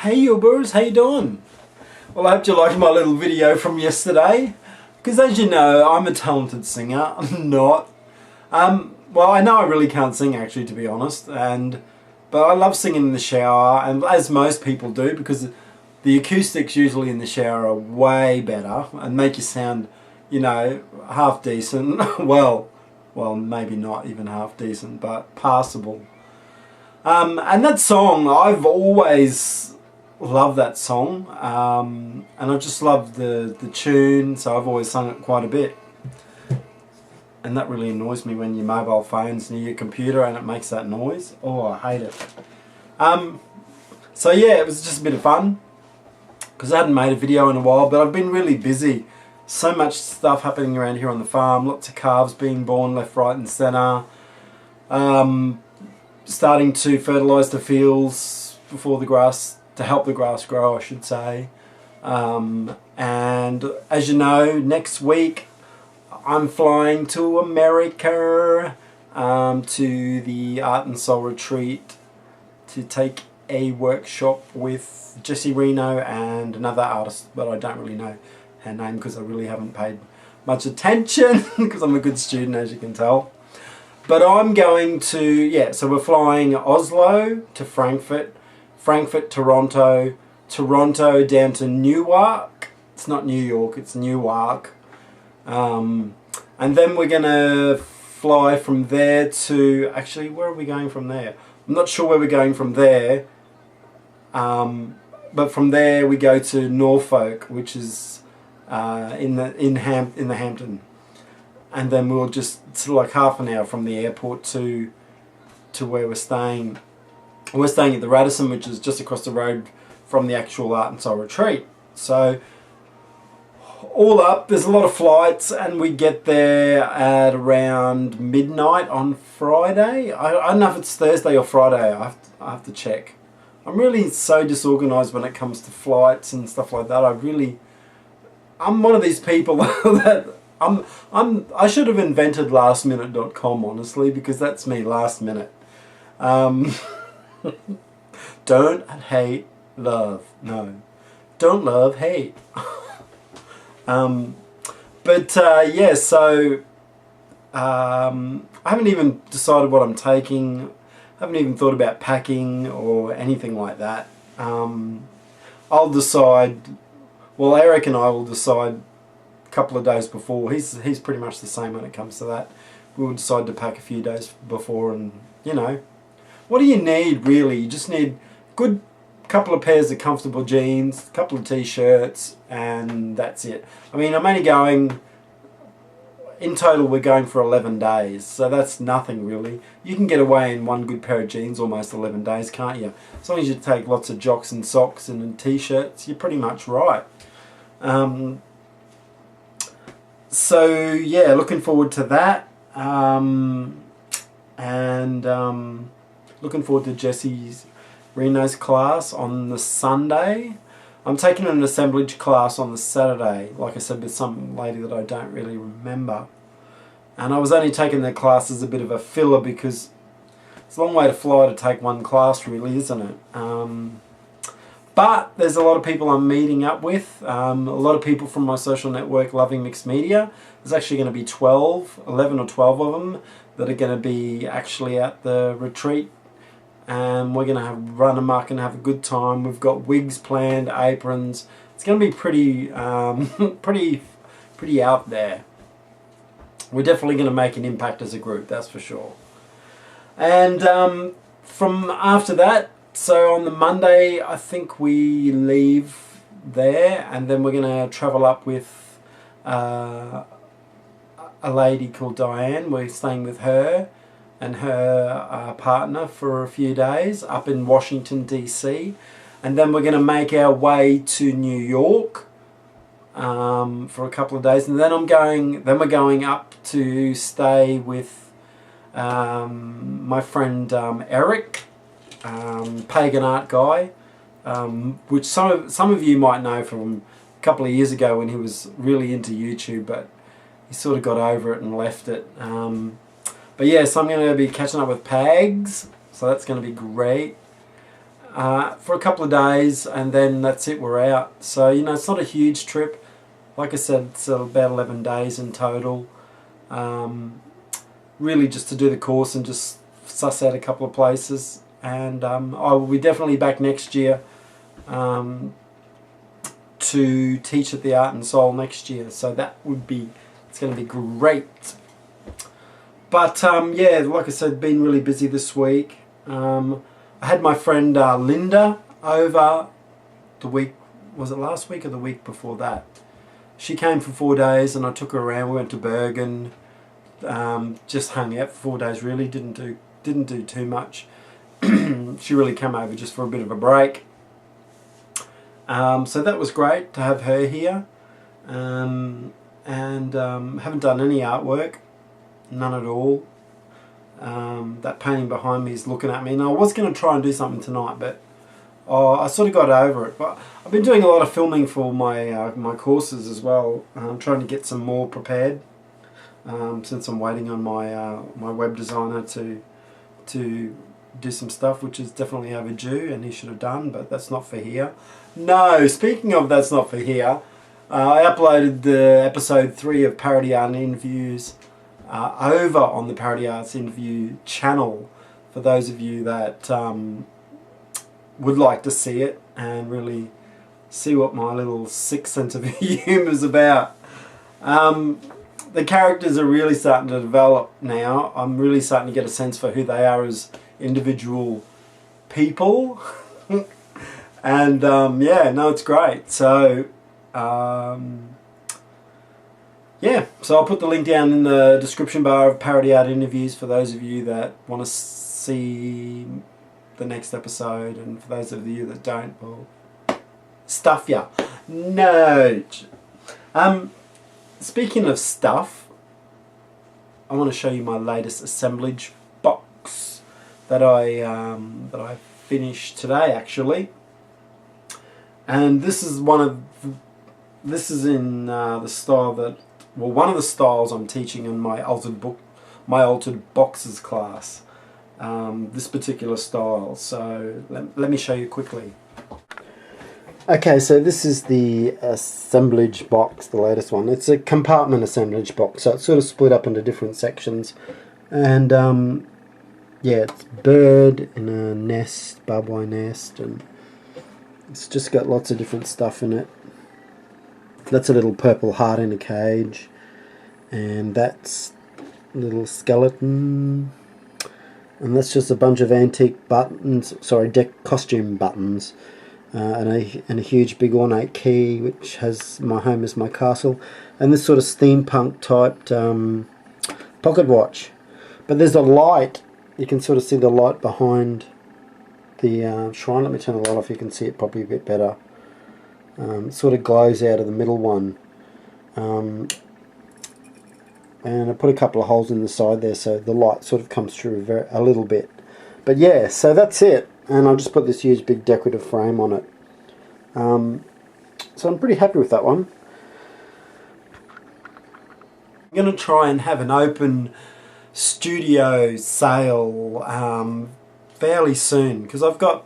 Hey Ubers, how you doing? Well, I hope you liked my little video from yesterday, because as you know, I'm a talented singer. I'm not. Well, I know I really can't sing actually, to be honest, but I love singing in the shower, and as most people do, because the acoustics usually in the shower are way better and make you sound, you know, half decent. well, maybe not even half decent, but passable. And that song, I've always loved that song, and I just love the tune, so I've always sung it quite a bit. And that really annoys me when your mobile phone's near your computer and it makes that noise. Oh, I hate it. So yeah, it was just a bit of fun, because I hadn't made a video in a while, but I've been really busy. So much stuff happening around here on the farm, lots of calves being born left, right and centre. Starting to fertilise the fields before the grass, to help the grass grow, I should say. And as you know, next week I'm flying to America, to the Art and Soul Retreat, to take a workshop with Jessie Reno and another artist, but I don't really know her name because I really haven't paid much attention because I'm a good student, as you can tell. But I'm going to, yeah, so we're flying Oslo to Frankfurt, Toronto, Toronto down to Newark. It's not New York, it's Newark. And then we're going to fly from there to, actually, where are we going from there? I'm not sure where we're going from there. But from there we go to Norfolk, which is in the Hampton. And then we'll just, it's like half an hour from the airport to where we're staying. We're staying at the Radisson, which is just across the road from the actual Art and Soul Retreat. So all up, there's a lot of flights, and we get there at around midnight on Friday. I don't know if it's Thursday or Friday. I have to check. I'm really so disorganized when it comes to flights and stuff like that. I'm one of these people that I should have invented lastminute.com, honestly, because that's me, last minute. Don't hate, love. No. Don't love, hate. Yeah, so I haven't even decided what I'm taking. I haven't even thought about packing or anything like that. I'll decide, well, Eric and I will decide a couple of days before. He's pretty much the same when it comes to that. We'll decide to pack a few days before, and you know, what do you need really? You just need a good couple of pairs of comfortable jeans, a couple of t-shirts, and that's it. I mean, I'm only going, in total we're going for 11 days, so that's nothing really. You can get away in one good pair of jeans almost 11 days, can't you? As long as you take lots of jocks and socks and t-shirts, you're pretty much right. So yeah, looking forward to that, looking forward to Jessie's Reno's class on the Sunday. I'm taking an assemblage class on the Saturday, like I said, with some lady that I don't really remember. And I was only taking the class as a bit of a filler, because it's a long way to fly to take one class really, isn't it? But there's a lot of people I'm meeting up with, a lot of people from my social network, Loving Mixed Media. There's actually going to be 11 or 12 of them that are going to be actually at the retreat. And we're going to run amok and have a good time. We've got wigs planned, aprons. It's going to be pretty pretty out there. We're definitely going to make an impact as a group, that's for sure. And from after that, so on the Monday, I think we leave there, and then we're going to travel up with a lady called Diane. We're staying with her and her partner for a few days up in Washington DC, and then we're going to make our way to New York for a couple of days, and then we're going up to stay with my friend Eric, pagan art guy, which some of you might know from a couple of years ago when he was really into YouTube, but he sort of got over it and left it. But yeah, so I'm going to be catching up with Pags, so that's going to be great. for a couple of days, and then that's it, we're out. So, you know, it's not a huge trip. Like I said, it's about 11 days in total. Really just to do the course and just suss out a couple of places. And I will be definitely back next year to teach at the Art and Soul next year. So that would be, it's going to be great. But yeah, like I said, been really busy this week. I had my friend Linda over the week, was it last week or the week before that? She came for 4 days and I took her around. We went to Bergen, just hung out for 4 days really, didn't do too much. She really came over just for a bit of a break. So that was great to have her here. And haven't done any artwork, none at all. That painting behind me is looking at me, and I was going to try and do something tonight, but I sort of got over it. But I've been doing a lot of filming for my my courses as well. I'm trying to get some more prepared, since I'm waiting on my my web designer to do some stuff, which is definitely overdue, and he should have done, but that's not for here. No, speaking of that's not for here, I uploaded the episode 3 of Parody Art Interviews over on the Parody Arts Interview channel for those of you that would like to see it and really see what my little sick sense of humour is about. The characters are really starting to develop now. I'm really starting to get a sense for who they are as individual people. And yeah, no, it's great. So yeah, so I'll put the link down in the description bar of Parody Art Interviews for those of you that want to see the next episode, and for those of you that don't, well, stuff ya. No. Speaking of stuff, I want to show you my latest assemblage box that I finished today actually. And this is in the style that, well, one of the styles I'm teaching in my altered boxes class. This particular style. So let me show you quickly. Okay, so this is the assemblage box, the latest one. It's a compartment assemblage box, so it's sort of split up into different sections. And yeah, it's bird in a nest, barbed wire nest, and it's just got lots of different stuff in it. That's a little purple heart in a cage, and that's a little skeleton, and that's just a bunch of antique buttons, sorry, costume buttons, and a huge big ornate key which has my home is my castle, and this sort of steampunk typed pocket watch. But there's a light, you can sort of see the light behind the shrine. Let me turn the light off, you can see it probably a bit better. It sort of glows out of the middle one. And I put a couple of holes in the side there so the light sort of comes through a little bit. But yeah, so that's it. And I'll just put this huge big decorative frame on it. So I'm pretty happy with that one. I'm going to try and have an open studio sale fairly soon, because I've got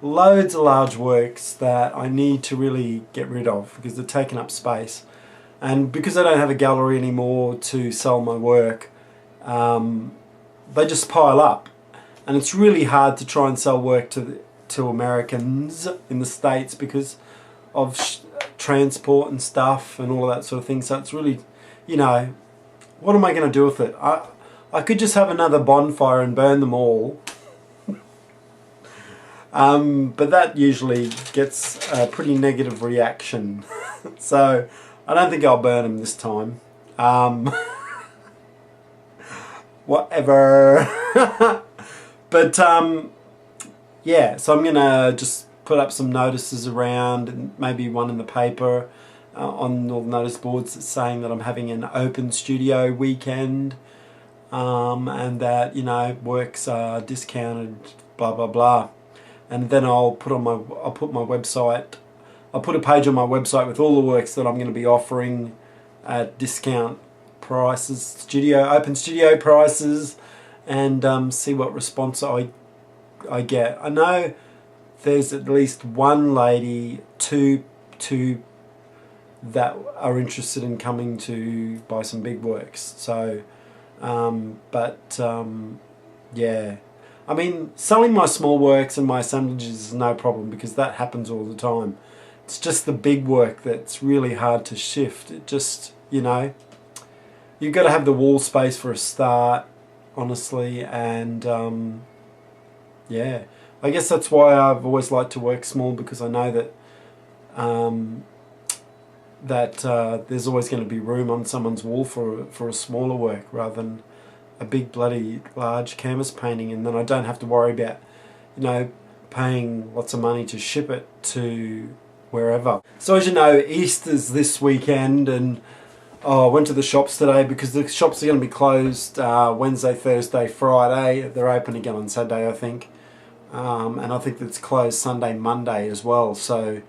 loads of large works that I need to really get rid of because they're taking up space, and because I don't have a gallery anymore to sell my work, they just pile up, and it's really hard to try and sell work to Americans in the States because of transport and stuff and all of that sort of thing. So it's really, you know, what am I going to do with it? I could just have another bonfire and burn them all. But that usually gets a pretty negative reaction. So I don't think I'll burn them this time. Whatever. But yeah, so I'm gonna just put up some notices around, and maybe one in the paper on all the notice boards saying that I'm having an open studio weekend, and that, you know, works are discounted, blah blah blah. And then I'll put a page on my website with all the works that I'm going to be offering at discount prices, open studio prices, and see what response I get. I know there's at least one lady, two that are interested in coming to buy some big works. So, yeah. I mean, selling my small works and my assemblages is no problem because that happens all the time. It's just the big work that's really hard to shift. It just, you know, you've got to have the wall space for a start, honestly, and yeah. I guess that's why I've always liked to work small, because I know that there's always going to be room on someone's wall for a smaller work rather than a big bloody large canvas painting, and then I don't have to worry about, you know, paying lots of money to ship it to wherever. So as you know, Easter's this weekend, and I went to the shops today because the shops are going to be closed Wednesday, Thursday, Friday. They're open again on Saturday, I think, and I think it's closed Sunday, Monday as well. So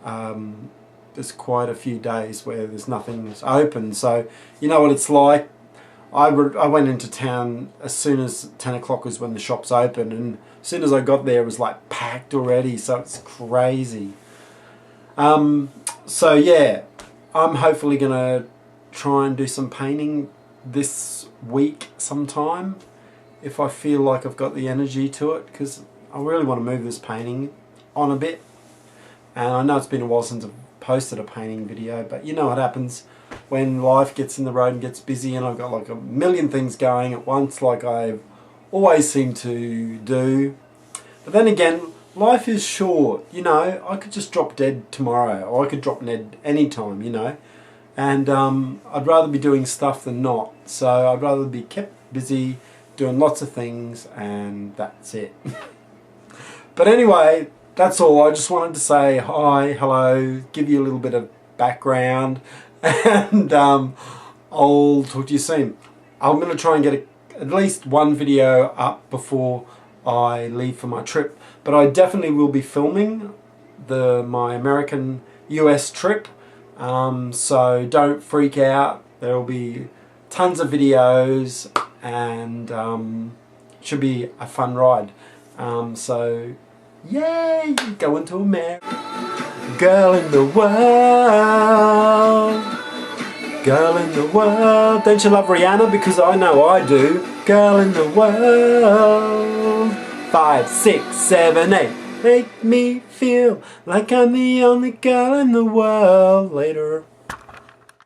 there's quite a few days where there's nothing open. So you know what it's like. I went into town as soon as 10 o'clock was when the shops open, and as soon as I got there it was like packed already, so it's crazy. So yeah, I'm hopefully going to try and do some painting this week sometime if I feel like I've got the energy to it, because I really want to move this painting on a bit. And I know it's been a while since I've posted a painting video, but you know what happens when life gets in the road and gets busy, and I've got like a million things going at once, like I've always seemed to do. But then again, life is short, you know. I could just drop dead tomorrow, or I could drop dead anytime, you know. And I'd rather be doing stuff than not. So I'd rather be kept busy doing lots of things, and that's it. But anyway, that's all. I just wanted to say hi, hello, give you a little bit of background, and I'll talk to you soon. I'm going to try and get at least one video up before I leave for my trip, but I definitely will be filming my American US trip, so don't freak out. There will be tons of videos, and should be a fun ride. So yay, going to America. Girl in the world, girl in the world. Don't you love Rihanna? Because I know I do. Girl in the world. 5, 6, 7, 8. Make me feel like I'm the only girl in the world. Later.